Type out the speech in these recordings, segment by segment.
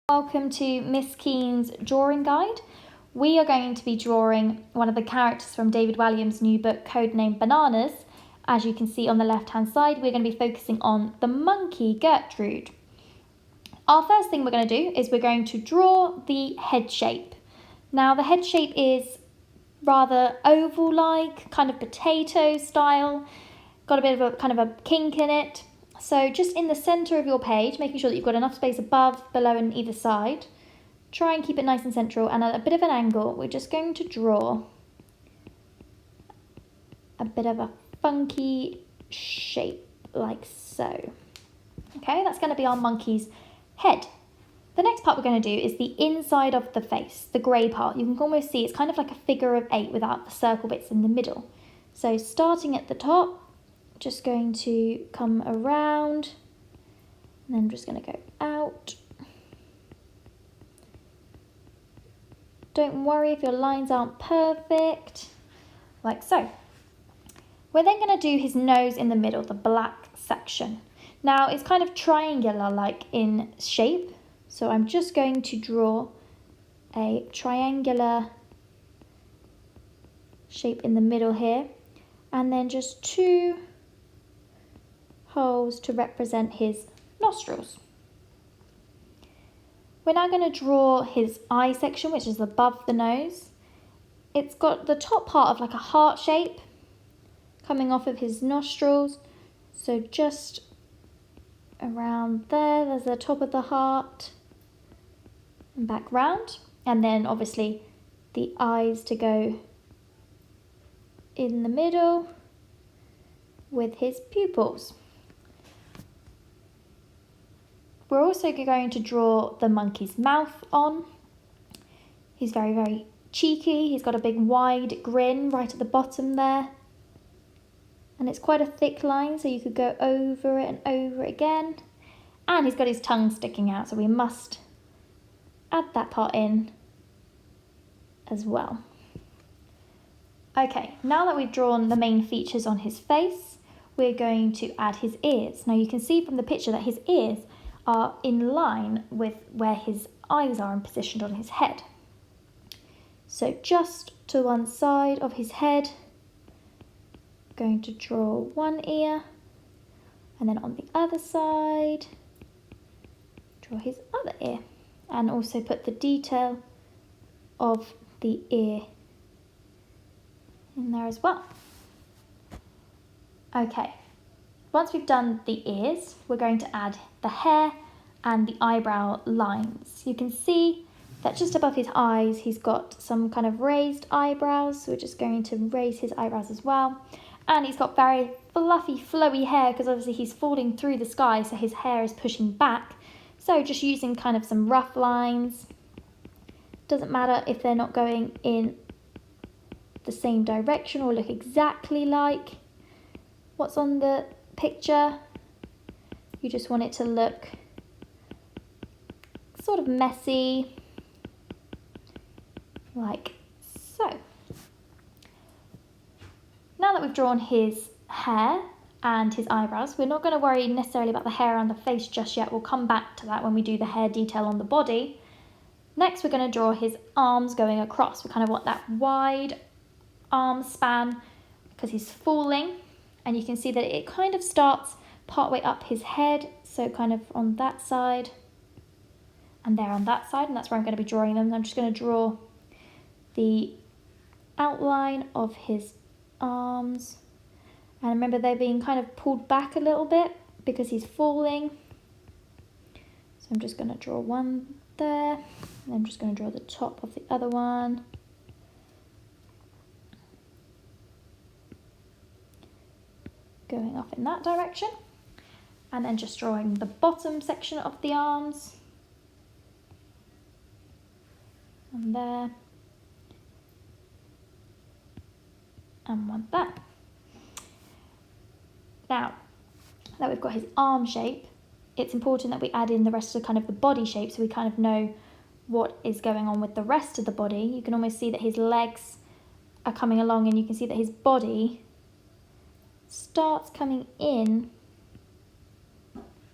Welcome to Miss Keen's drawing guide. We are going to be drawing one of the characters from David Walliams' new book, Codename Bananas. As you can see on the left-hand side, we're going to be focusing on the monkey Gertrude. Our first thing we're going to do is we're going to draw the head shape. Now, the head shape is rather oval-like, kind of potato style, got a bit of a kind of a kink in it. So just in the centre of your page, making sure that you've got enough space above, below and either side. Try and keep it nice and central, and at a bit of an angle, we're just going to draw a bit of a funky shape, like so. Okay, that's going to be our monkey's head. The next part we're going to do is the inside of the face, the grey part. You can almost see it's kind of like a figure of 8 without the circle bits in the middle. So starting at the top, just going to come around, and then I'm just going to go out. Don't worry if your lines aren't perfect, like so. We're then going to do his nose in the middle, the black section. Now it's kind of triangular-like in shape, so I'm just going to draw a triangular shape in the middle here, and then just 2 holes to represent his nostrils. We're now going to draw his eye section, which is above the nose. It's got the top part of like a heart shape coming off of his nostrils. So just around there, there's the top of the heart and back round. And then obviously the eyes to go in the middle with his pupils. We're also going to draw the monkey's mouth on. He's very, very cheeky. He's got a big wide grin right at the bottom there. And it's quite a thick line, so you could go over it and over it again. And he's got his tongue sticking out, so we must add that part in as well. Okay, now that we've drawn the main features on his face, we're going to add his ears. Now you can see from the picture that his ears are in line with where his eyes are and positioned on his head. So just to one side of his head, going to draw one ear, and then on the other side, draw his other ear, and also put the detail of the ear in there as well. Okay. Once we've done the ears, we're going to add the hair and the eyebrow lines. You can see that just above his eyes, he's got some kind of raised eyebrows. So we're just going to raise his eyebrows as well. And he's got very fluffy, flowy hair because obviously he's falling through the sky, so his hair is pushing back. So just using kind of some rough lines. Doesn't matter if they're not going in the same direction or look exactly like what's on the picture. You just want it to look sort of messy, like so. Now that we've drawn his hair and his eyebrows, we're not going to worry necessarily about the hair on the face just yet. We'll come back to that when we do the hair detail on the body. Next, we're going to draw his arms going across. We kind of want that wide arm span because he's falling. And you can see that it kind of starts partway up his head, so kind of on that side and there on that side, and that's where I'm going to be drawing them. I'm just going to draw the outline of his arms, and remember they're being kind of pulled back a little bit because he's falling. So I'm just going to draw one there, and I'm just going to draw the top of the other one. Going off in that direction, and then just drawing the bottom section of the arms, and there, and one there. Now that we've got his arm shape, it's important that we add in the rest of kind of the body shape so we kind of know what is going on with the rest of the body. You can almost see that his legs are coming along, and you can see that his body starts coming in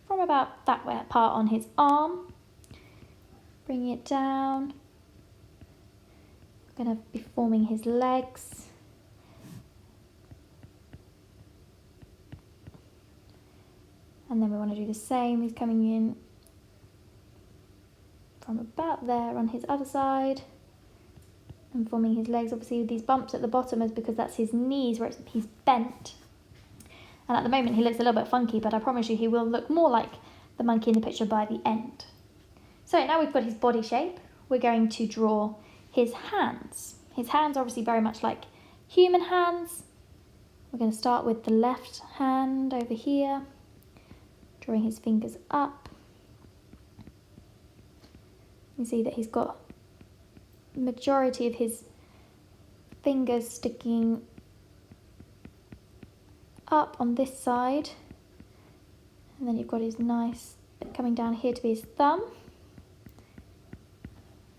from about that part on his arm, bringing it down. We're going to be forming his legs. And then we want to do the same. He's coming in from about there on his other side and forming his legs. Obviously with these bumps at the bottom is because that's his knees where he's bent. And at the moment he looks a little bit funky, but I promise you he will look more like the monkey in the picture by the end. So now we've got his body shape, we're going to draw his hands. His hands are obviously very much like human hands. We're going to start with the left hand over here, drawing his fingers up. You see that he's got the majority of his fingers sticking up on this side. And then you've got his nice bit coming down here to be his thumb,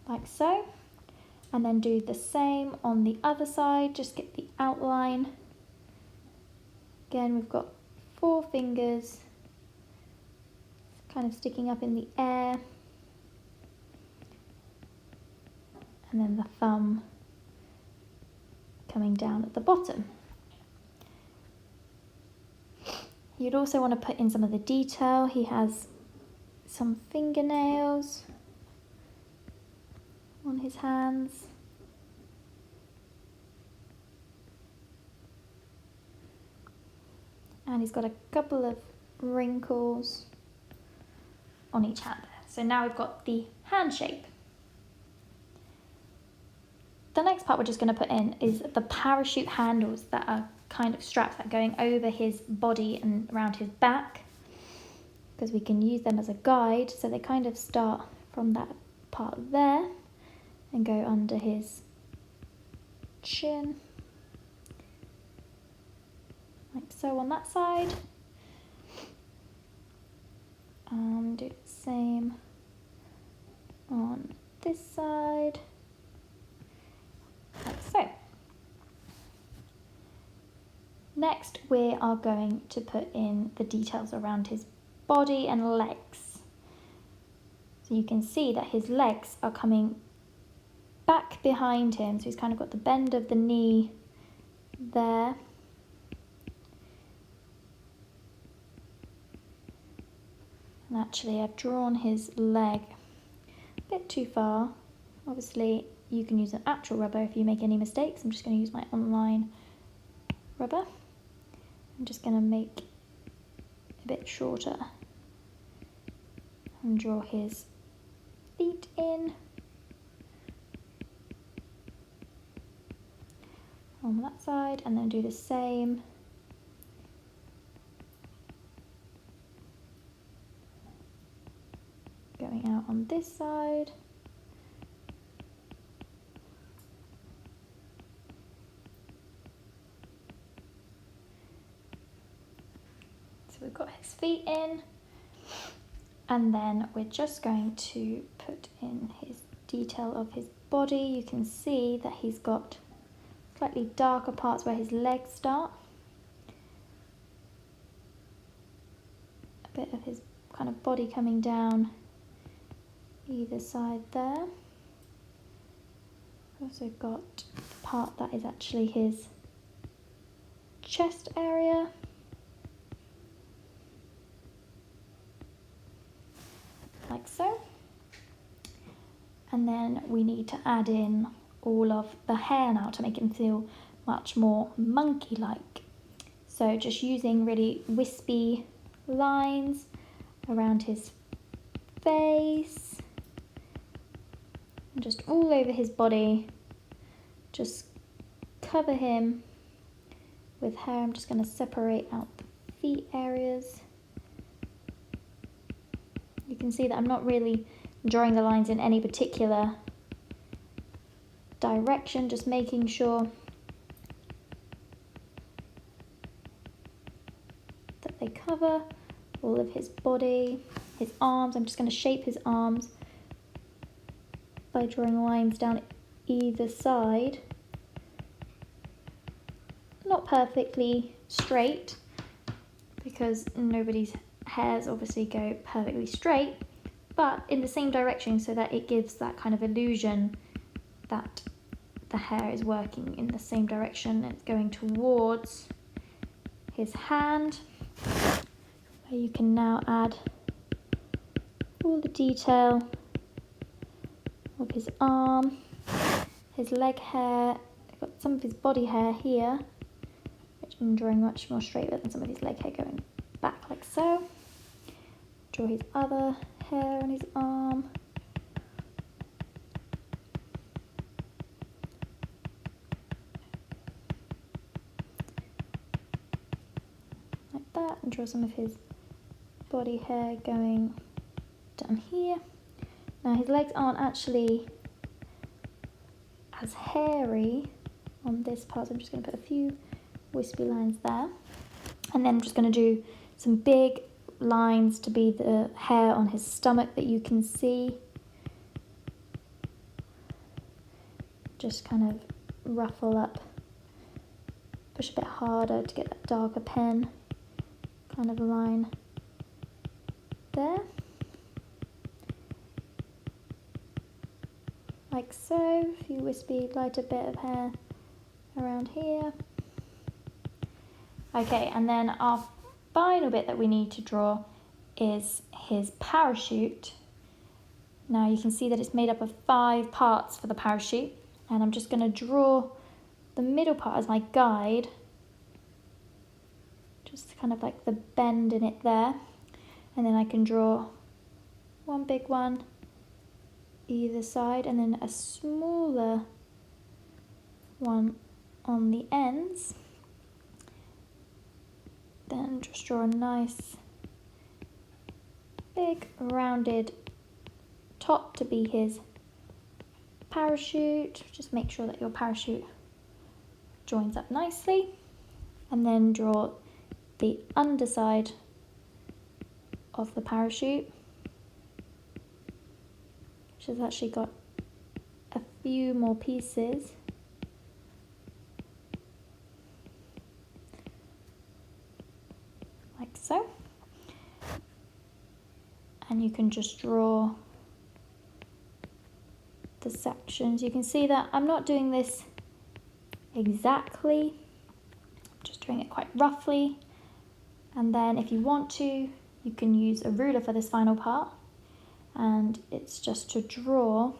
like so. And then do the same on the other side, just get the outline. Again, we've got 4 fingers kind of sticking up in the air. And then the thumb coming down at the bottom. You'd also want to put in some of the detail. He has some fingernails on his hands. And he's got a couple of wrinkles on each hand there. So now we've got the hand shape. The next part we're just going to put in is the parachute handles that are kind of straps that are going over his body and around his back, because we can use them as a guide. So they kind of start from that part there and go under his chin, like so on that side. And do the same on this side, like so. Next, we are going to put in the details around his body and legs. So you can see that his legs are coming back behind him. So he's kind of got the bend of the knee there. And actually I've drawn his leg a bit too far. Obviously you can use an actual rubber if you make any mistakes. I'm just going to use my online rubber. I'm just going to make a bit shorter and draw his feet in on that side, and then do the same going out on this side. So we've got his feet in, and then we're just going to put in his detail of his body. You can see that he's got slightly darker parts where his legs start. A bit of his kind of body coming down either side there. We've also got the part that is actually his chest area. Like so. And then we need to add in all of the hair now to make him feel much more monkey-like. So just using really wispy lines around his face and just all over his body. Just cover him with hair. I'm just going to separate out the feet areas. You can see that I'm not really drawing the lines in any particular direction, just making sure that they cover all of his body. His arms, I'm just going to shape his arms by drawing lines down either side. Not perfectly straight, because nobody's hairs obviously go perfectly straight, but in the same direction so that it gives that kind of illusion that the hair is working in the same direction. It's going towards his hand, where you can now add all the detail of his arm, his leg hair. I've got some of his body hair here, which I'm drawing much more straighter than some of his leg hair going back like so. Draw his other hair on his arm. Like that, and draw some of his body hair going down here. Now his legs aren't actually as hairy on this part, so I'm just going to put a few wispy lines there. And then I'm just going to do some big lines to be the hair on his stomach that you can see. Just kind of ruffle up, push a bit harder to get that darker pen kind of line there. Like so, a few wispy, lighter bit of hair around here. Okay, and then our final bit that we need to draw is his parachute. Now you can see that it's made up of 5 parts for the parachute, and I'm just going to draw the middle part as my guide, just kind of like the bend in it there, and then I can draw one big one either side and then a smaller one on the ends. Then just draw a nice big rounded top to be his parachute. Just make sure that your parachute joins up nicely, and then draw the underside of the parachute, which has actually got a few more pieces. Like so. And you can just draw the sections. You can see that I'm not doing this exactly, I'm just doing it quite roughly. And then if you want to, you can use a ruler for this final part, and it's just to draw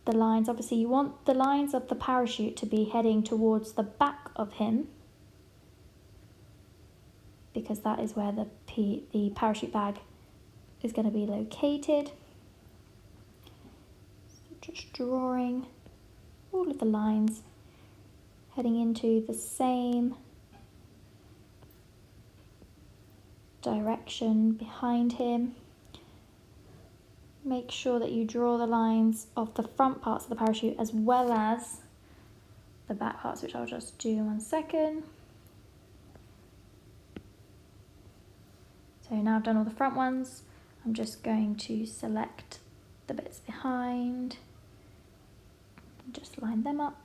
the lines. Obviously you want the lines of the parachute to be heading towards the back of him, because that is where the parachute bag is going to be located. So just drawing all of the lines heading into the same direction behind him. Make sure that you draw the lines of the front parts of the parachute as well as the back parts, which I'll just do in 1 second. So now I've done all the front ones, I'm just going to select the bits behind and just line them up.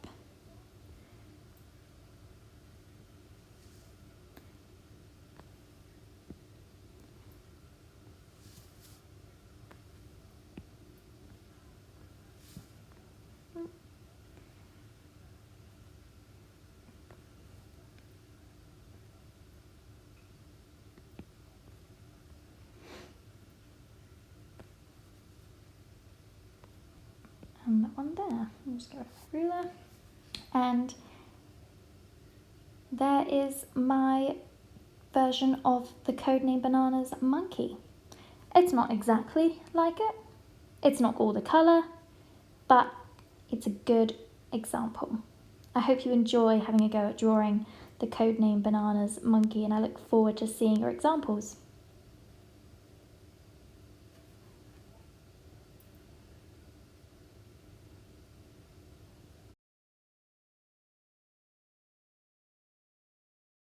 And that one there. I'll just get rid of the ruler. And there is my version of the Codename Bananas monkey. It's not exactly like it. It's not all the colour, but it's a good example. I hope you enjoy having a go at drawing the Codename Bananas monkey, and I look forward to seeing your examples.